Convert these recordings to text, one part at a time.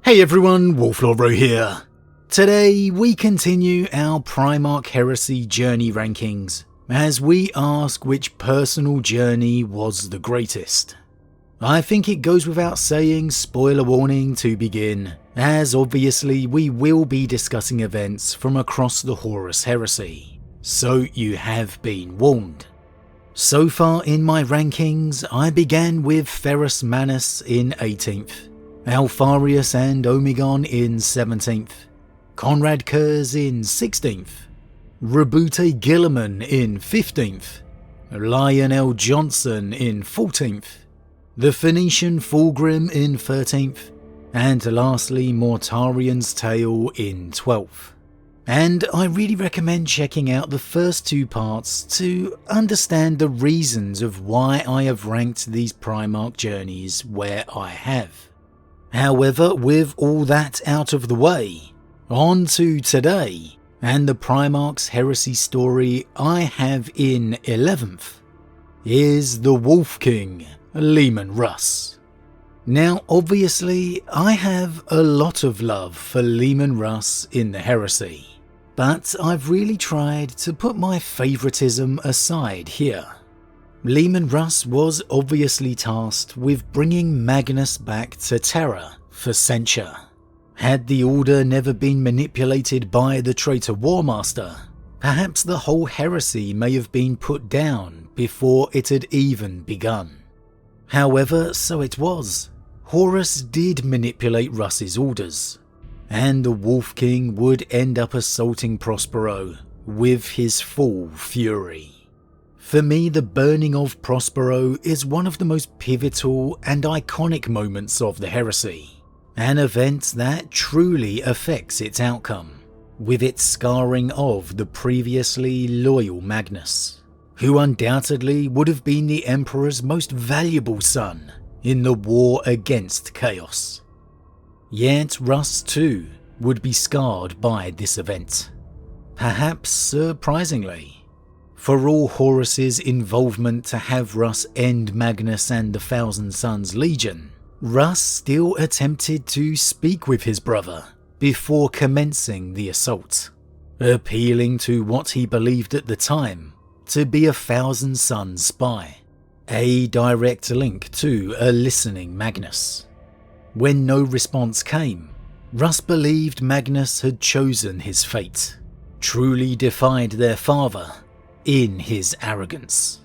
Hey everyone, Wolf Lord Rho here. Today we continue our Primarch Heresy Journey rankings as we ask which personal journey was the greatest. I think it goes without saying, spoiler warning to begin, as obviously we will be discussing events from across the Horus Heresy, so you have been warned. So far in my rankings, I began with Ferrus Manus in 18th, Alfarius and Omegon in 17th, Conrad Kurz in 16th, Rabute Gilliman in 15th, Lionel Johnson in 14th, the Phoenician Fulgrim in 13th, and lastly Mortarian's Tale in 12th. And I really recommend checking out the first two parts to understand the reasons of why I have ranked these Primarch journeys where I have. However, with all that out of the way, on to today, and the Primarch's Heresy story I have in 11th is the Wolf King, Leman Russ. Now obviously I have a lot of love for Leman Russ in the Heresy, but I've really tried to put my favouritism aside here. Leman Russ was obviously tasked with bringing Magnus back to Terra for censure. Had the Order never been manipulated by the traitor Warmaster, perhaps the whole heresy may have been put down before it had even begun. However, so it was. Horus did manipulate Russ's orders, and the Wolf King would end up assaulting Prospero with his full fury. For me, the burning of Prospero is one of the most pivotal and iconic moments of the heresy, an event that truly affects its outcome, with its scarring of the previously loyal Magnus, who undoubtedly would have been the Emperor's most valuable son in the war against Chaos. Yet Russ too would be scarred by this event, perhaps surprisingly. For all Horus's involvement to have Russ end Magnus and the Thousand Sons Legion, Russ still attempted to speak with his brother before commencing the assault, appealing to what he believed at the time to be a Thousand Sons spy, a direct link to a listening Magnus. When no response came, Russ believed Magnus had chosen his fate, truly defied their father in his arrogance,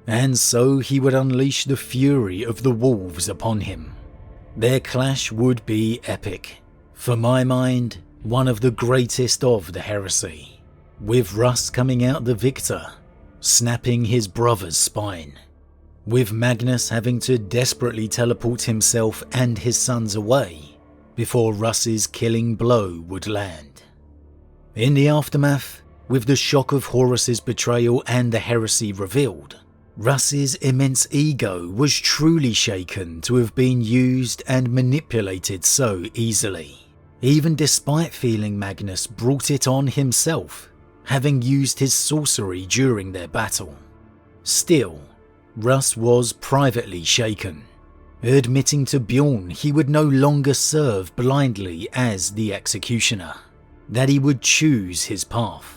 and so he would unleash the fury of the wolves upon him. Their clash would be epic, for my mind, one of the greatest of the heresy, with Russ coming out the victor, snapping his brother's spine, with Magnus having to desperately teleport himself and his sons away before Russ's killing blow would land. In the aftermath, with the shock of Horus's betrayal and the heresy revealed, Russ's immense ego was truly shaken to have been used and manipulated so easily, even despite feeling Magnus brought it on himself, having used his sorcery during their battle. Still, Russ was privately shaken, admitting to Bjorn he would no longer serve blindly as the executioner, that he would choose his path.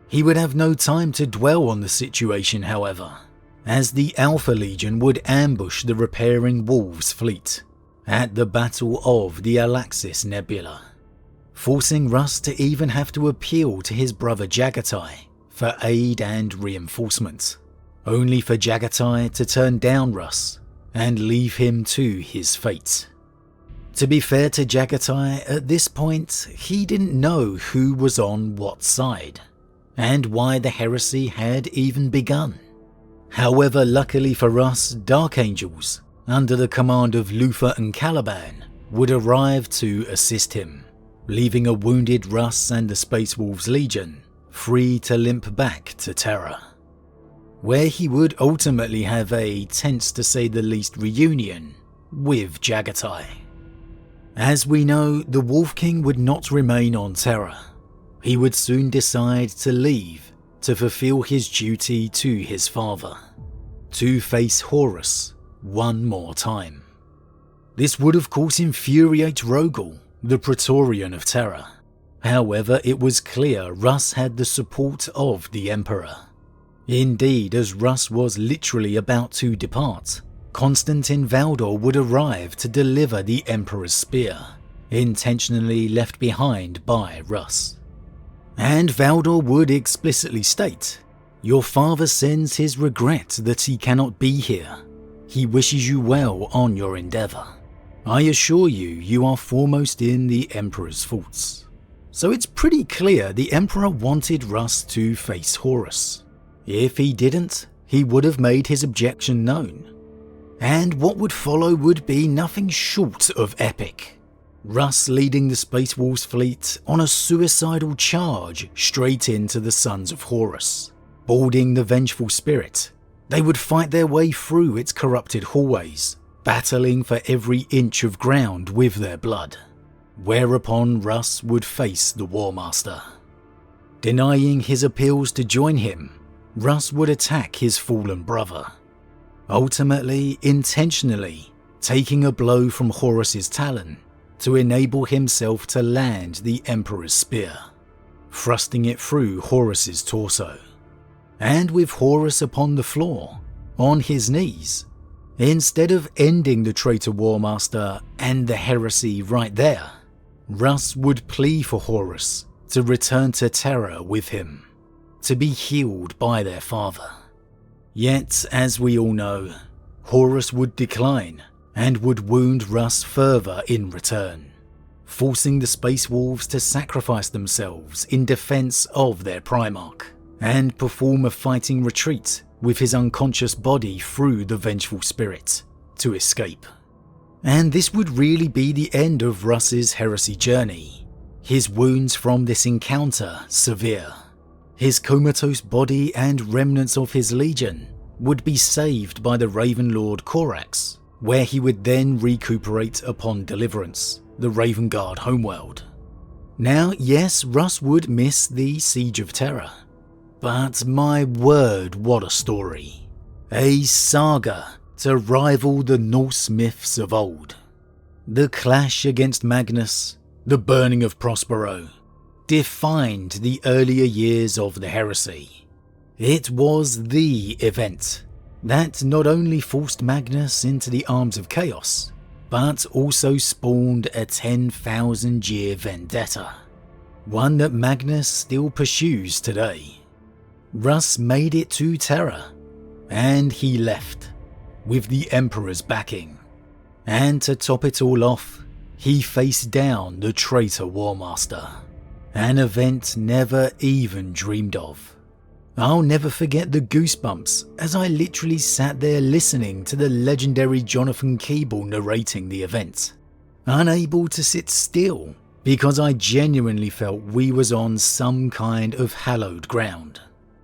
He would have no time to dwell on the situation, however, as the Alpha Legion would ambush the repairing Wolves fleet at the Battle of the Alaxis Nebula, forcing Russ to even have to appeal to his brother Jagatai for aid and reinforcement, only for Jagatai to turn down Russ and leave him to his fate. To be fair to Jagatai, at this point he didn't know who was on what side, and why the heresy had even begun. However, luckily for us, Dark Angels, under the command of Luther and Caliban, would arrive to assist him, leaving a wounded Russ and the Space Wolves Legion free to limp back to Terra, where he would ultimately have a tense to say the least reunion with Jagatai. As we know, the Wolf King would not remain on Terra. He would soon decide to leave to fulfill his duty to his father, to face Horus one more time. This would of course infuriate Rogel, the Praetorian of Terror. However, it was clear Russ had the support of the Emperor. Indeed, as Russ was literally about to depart, Constantine Valdor would arrive to deliver the Emperor's spear, intentionally left behind by Russ. And Valdor would explicitly state, "Your father sends his regret that he cannot be here. He wishes you well on your endeavour. I assure you, you are foremost in the Emperor's thoughts." So it's pretty clear the Emperor wanted Russ to face Horus. If he didn't, he would have made his objection known. And what would follow would be nothing short of epic. Russ leading the Space Wolves fleet on a suicidal charge straight into the Sons of Horus. Boarding the vengeful spirit, they would fight their way through its corrupted hallways, battling for every inch of ground with their blood. Whereupon Russ would face the War Master. Denying his appeals to join him, Russ would attack his fallen brother. Ultimately, intentionally, taking a blow from Horus's talon to enable himself to land the Emperor's spear, thrusting it through Horus's torso. And with Horus upon the floor, on his knees, instead of ending the traitor War Master and the heresy right there, Russ would plea for Horus to return to Terra with him, to be healed by their father. Yet, as we all know, Horus would decline and would wound Russ further in return, forcing the Space Wolves to sacrifice themselves in defense of their Primarch, and perform a fighting retreat with his unconscious body through the vengeful spirit to escape. And this would really be the end of Russ's heresy journey. His wounds from this encounter severe. His comatose body and remnants of his legion would be saved by the Raven Lord Corax, where he would then recuperate upon deliverance, the Raven Guard homeworld. Now, yes, Russ would miss the Siege of Terra, but my word, what a story. A saga to rival the Norse myths of old. The clash against Magnus, the burning of Prospero, defined the earlier years of the heresy. It was the event that not only forced Magnus into the arms of chaos, but also spawned a 10,000-year vendetta, one that Magnus still pursues today. Russ made it to Terra, and he left, with the Emperor's backing. And to top it all off, he faced down the traitor War Master, an event never even dreamed of. I'll never forget the goosebumps as I literally sat there listening to the legendary Jonathan Keeble narrating the event, unable to sit still because I genuinely felt we was on some kind of hallowed ground,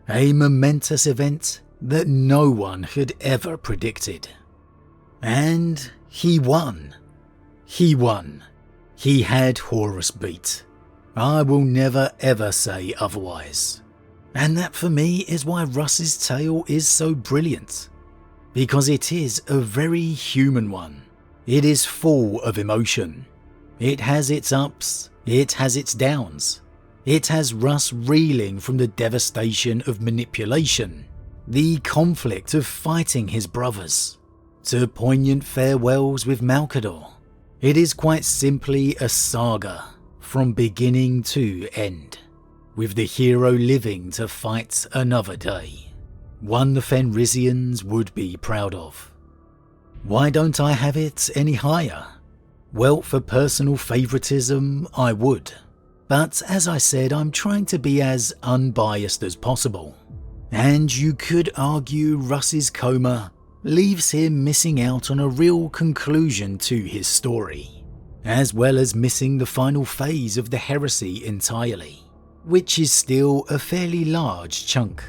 a momentous event that no one had ever predicted. And he won. He won. He had Horus beat. I will never ever say otherwise. And that for me is why Russ's tale is so brilliant. Because it is a very human one. It is full of emotion. It has its ups, it has its downs. It has Russ reeling from the devastation of manipulation, the conflict of fighting his brothers, to poignant farewells with Malcador. It is quite simply a saga from beginning to end, with the hero living to fight another day, one the Fenrisians would be proud of. Why don't I have it any higher? Well, for personal favoritism, I would. But as I said, I'm trying to be as unbiased as possible. And you could argue Russ's coma leaves him missing out on a real conclusion to his story, as well as missing the final phase of the heresy entirely, which is still a fairly large chunk.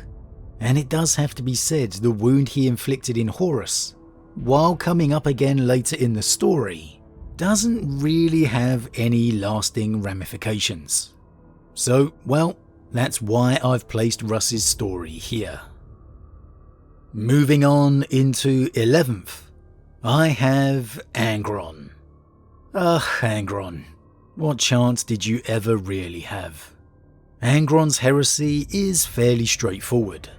And it does have to be said, the wound he inflicted in Horus, while coming up again later in the story, doesn't really have any lasting ramifications. So, well, that's why I've placed Russ's story here. Moving on into 11th, I have Angron. Angron. What chance did you ever really have? Angron's heresy is fairly straightforward.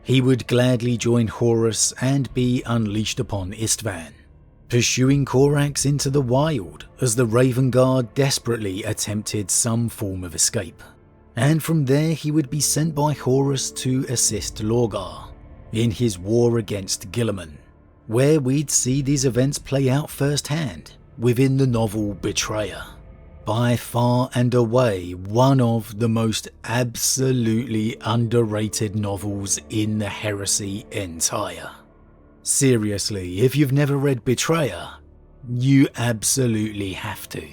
He would gladly join Horus and be unleashed upon Istvan, pursuing Korax into the wild as the Raven Guard desperately attempted some form of escape. And from there he would be sent by Horus to assist Lorgar in his war against Guilliman, where we'd see these events play out firsthand within the novel Betrayer. By far and away one of the most absolutely underrated novels in the Heresy entire. Seriously, if you've never read Betrayer, you absolutely have to.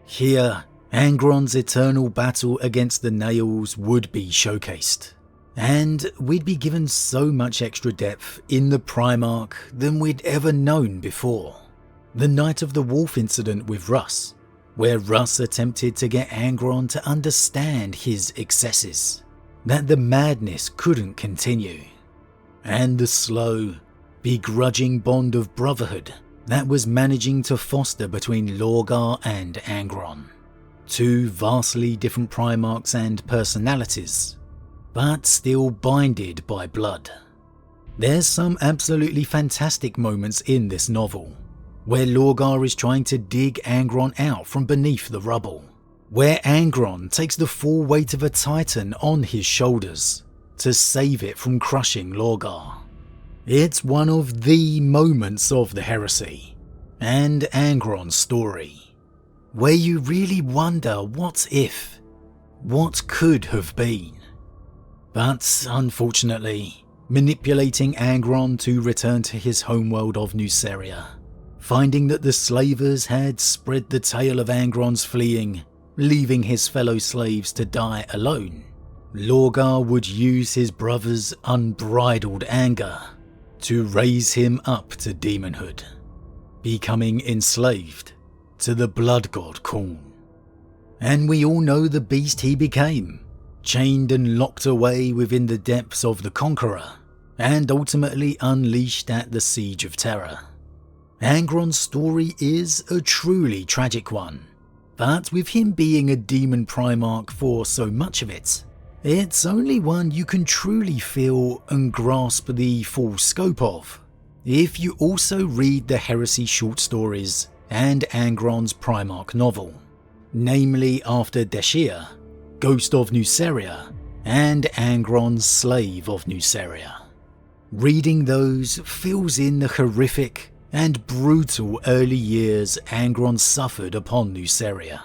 Here, Angron's eternal battle against the Nails would be showcased, and we'd be given so much extra depth in the Primarch than we'd ever known before. The Night of the Wolf incident with Russ, where Russ attempted to get Angron to understand his excesses, that the madness couldn't continue, and the slow, begrudging bond of brotherhood that was managing to foster between Lorgar and Angron. Two vastly different Primarchs and personalities, but still binded by blood. There's some absolutely fantastic moments in this novel, where Lorgar is trying to dig Angron out from beneath the rubble, where Angron takes the full weight of a Titan on his shoulders to save it from crushing Lorgar. It's one of the moments of the Heresy and Angron's story, where you really wonder what if, what could have been. But unfortunately, manipulating Angron to return to his homeworld of Nuceria, finding that the slavers had spread the tale of Angron's fleeing, leaving his fellow slaves to die alone, Lorgar would use his brother's unbridled anger to raise him up to demonhood, becoming enslaved to the blood god Khorne. And we all know the beast he became, chained and locked away within the depths of the Conqueror, and ultimately unleashed at the Siege of Terror. Angron's story is a truly tragic one, but with him being a demon Primarch for so much of it, it's only one you can truly feel and grasp the full scope of if you also read the Heresy short stories and Angron's Primarch novel, namely After Deshir, Ghost of Nuceria, and Angron's Slave of Nuceria. Reading those fills in the horrific and brutal early years Angron suffered upon Nuceria.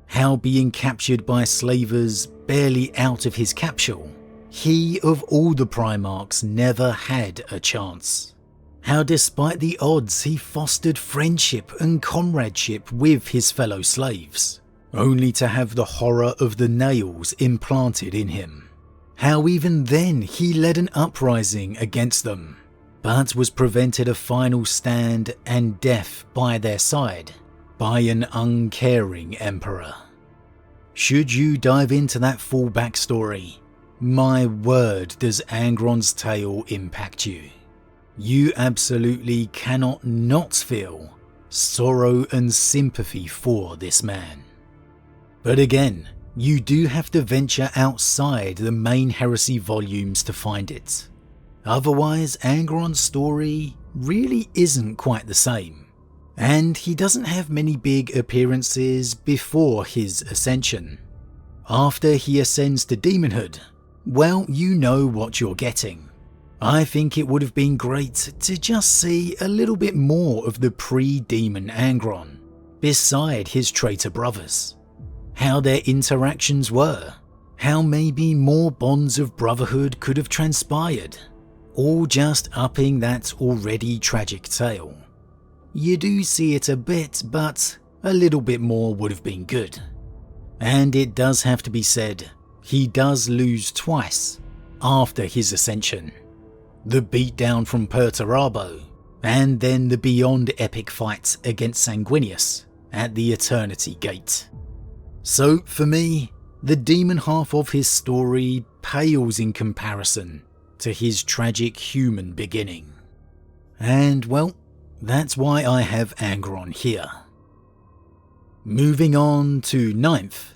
How being captured by slavers barely out of his capsule, he of all the Primarchs never had a chance. How despite the odds he fostered friendship and comradeship with his fellow slaves, only to have the horror of the Nails implanted in him. How even then he led an uprising against them, but was prevented a final stand and death by their side by an uncaring emperor. Should you dive into that full backstory, my word does Angron's tale impact you. You absolutely cannot not feel sorrow and sympathy for this man. But again, you do have to venture outside the main Heresy volumes to find it. Otherwise, Angron's story really isn't quite the same, and he doesn't have many big appearances before his ascension. After he ascends to demonhood, well, you know what you're getting. I think it would have been great to just see a little bit more of the pre-demon Angron, beside his traitor brothers. How their interactions were, how maybe more bonds of brotherhood could have transpired, all just upping that already tragic tale. You do see it a bit, but a little bit more would have been good. And it does have to be said, he does lose twice after his ascension. The beatdown from Perturabo, and then the beyond epic fight against Sanguinius at the Eternity Gate. So for me, the demon half of his story pales in comparison to his tragic human beginning. And well, that's why I have Angron here. Moving on to 9th,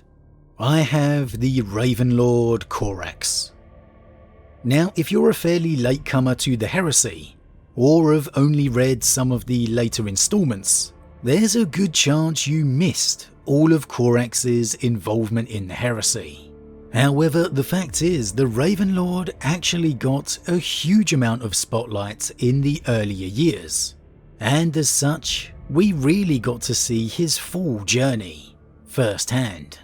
I have the Raven Lord Corax. Now, if you're a fairly latecomer to the Heresy, or have only read some of the later installments, there's a good chance you missed all of Corax's involvement in the Heresy. However, the fact is, the Raven Lord actually got a huge amount of spotlight in the earlier years, and as such, we really got to see his full journey firsthand.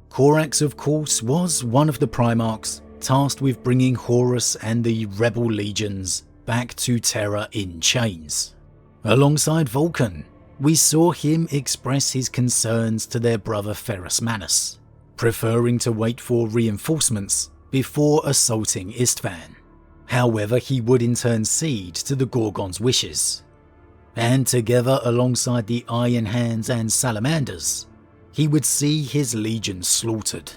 Corax, of course, was one of the Primarchs tasked with bringing Horus and the rebel legions back to Terra in chains. Alongside Vulcan, we saw him express his concerns to their brother Ferrus Manus, preferring to wait for reinforcements before assaulting Istvan. However, he would in turn cede to the Gorgon's wishes, and together alongside the Iron Hands and Salamanders, he would see his legion slaughtered,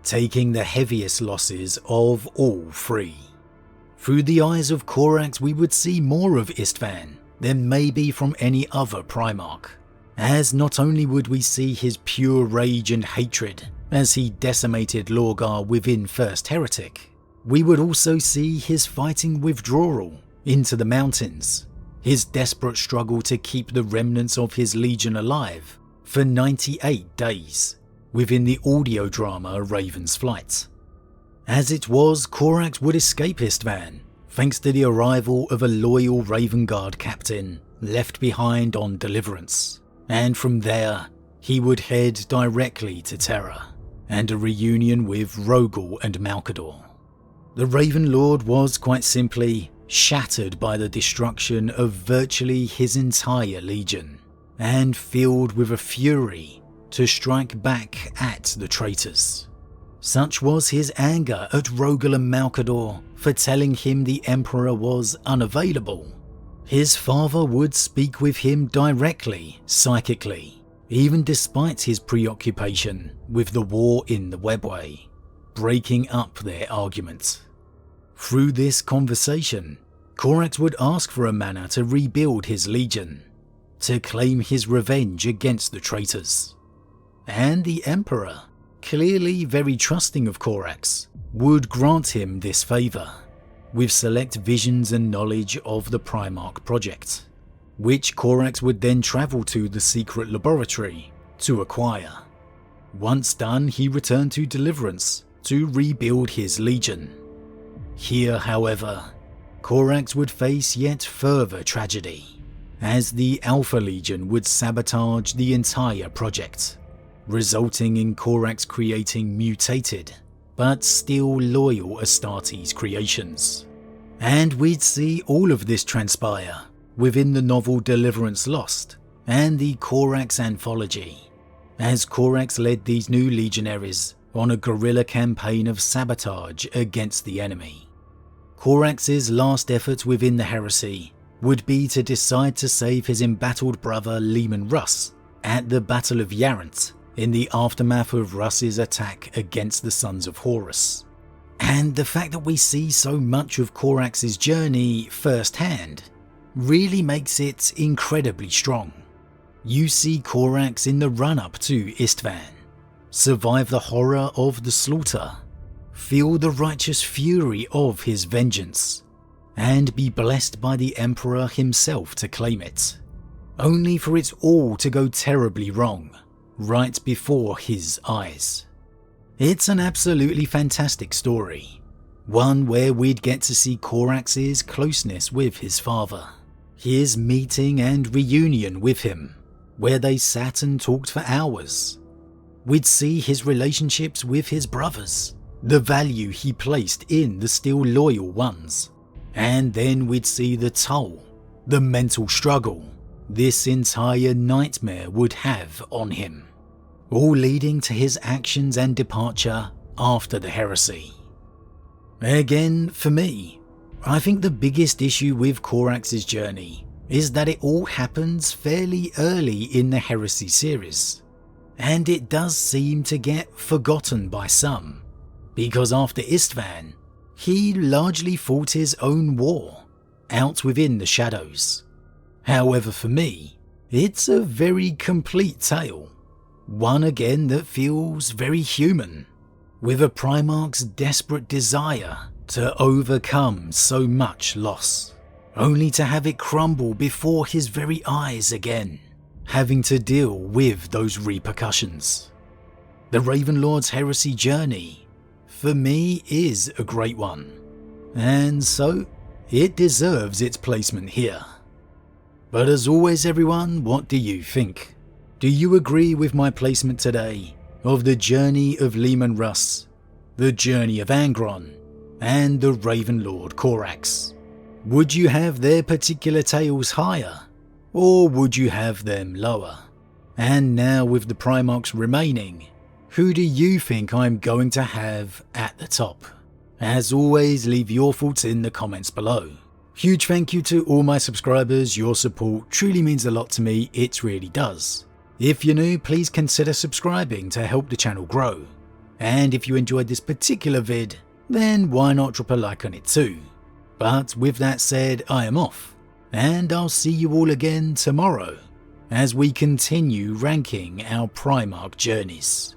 taking the heaviest losses of all three. Through the eyes of Corax, we would see more of Istvan than maybe from any other Primarch, as not only would we see his pure rage and hatred as he decimated Lorgar within First Heretic, we would also see his fighting withdrawal into the mountains, his desperate struggle to keep the remnants of his legion alive for 98 days within the audio drama Raven's Flight. As it was, Corax would escape Istvan thanks to the arrival of a loyal Raven Guard captain left behind on Deliverance, and from there he would head directly to Terra and a reunion with Rogel and Malkador. The Raven Lord was quite simply shattered by the destruction of virtually his entire legion, and filled with a fury to strike back at the traitors. Such was his anger at Rogel and Malkador for telling him the Emperor was unavailable. His father would speak with him directly, psychically, even despite his preoccupation with the war in the Webway, breaking up their argument. Through this conversation, Corax would ask for a manner to rebuild his legion, to claim his revenge against the traitors. And the Emperor, clearly very trusting of Corax, would grant him this favour, with select visions and knowledge of the Primarch project, which Corax would then travel to the secret laboratory to acquire. Once done, he returned to Deliverance to rebuild his legion. Here, however, Corax would face yet further tragedy, as the Alpha Legion would sabotage the entire project, resulting in Corax creating mutated, but still loyal Astartes creations. And we'd see all of this transpire within the novel Deliverance Lost and the Corax Anthology, as Corax led these new legionaries on a guerrilla campaign of sabotage against the enemy. Corax's last effort within the Heresy would be to decide to save his embattled brother Leman Russ at the Battle of Yarant in the aftermath of Russ's attack against the Sons of Horus. And the fact that we see so much of Corax's journey firsthand really makes it incredibly strong. You see Corax in the run-up to Istvan, survive the horror of the slaughter, feel the righteous fury of his vengeance, and be blessed by the Emperor himself to claim it, only for it all to go terribly wrong right before his eyes. It's an absolutely fantastic story, one where we'd get to see Corax's closeness with his father, his meeting and reunion with him, where they sat and talked for hours. We'd see his relationships with his brothers, the value he placed in the still loyal ones, and then we'd see the toll, the mental struggle this entire nightmare would have on him, all leading to his actions and departure after the Heresy. Again, for me, I think the biggest issue with Corax's journey is that it all happens fairly early in the Heresy series, and it does seem to get forgotten by some, because after Istvan, he largely fought his own war, out within the shadows. However, for me, it's a very complete tale, One again that feels very human, with a Primarch's desperate desire to overcome so much loss, only to have it crumble before his very eyes again, having to deal with those repercussions. The Raven Lord's Heresy Journey, for me, is a great one, and so it deserves its placement here. But as always everyone, what do you think? Do you agree with my placement today of the Journey of Leman Russ, the Journey of Angron, and the Raven Lord Corax? Would you have their particular tales higher, or would you have them lower? And now with the Primarchs remaining, who do you think I'm going to have at the top? As always, leave your thoughts in the comments below. Huge thank you to all my subscribers, your support truly means a lot to me, it really does. If you're new, please consider subscribing to help the channel grow. And if you enjoyed this particular vid, then why not drop a like on it too. But with that said, I am off, and I'll see you all again tomorrow as we continue ranking our Primarch journeys.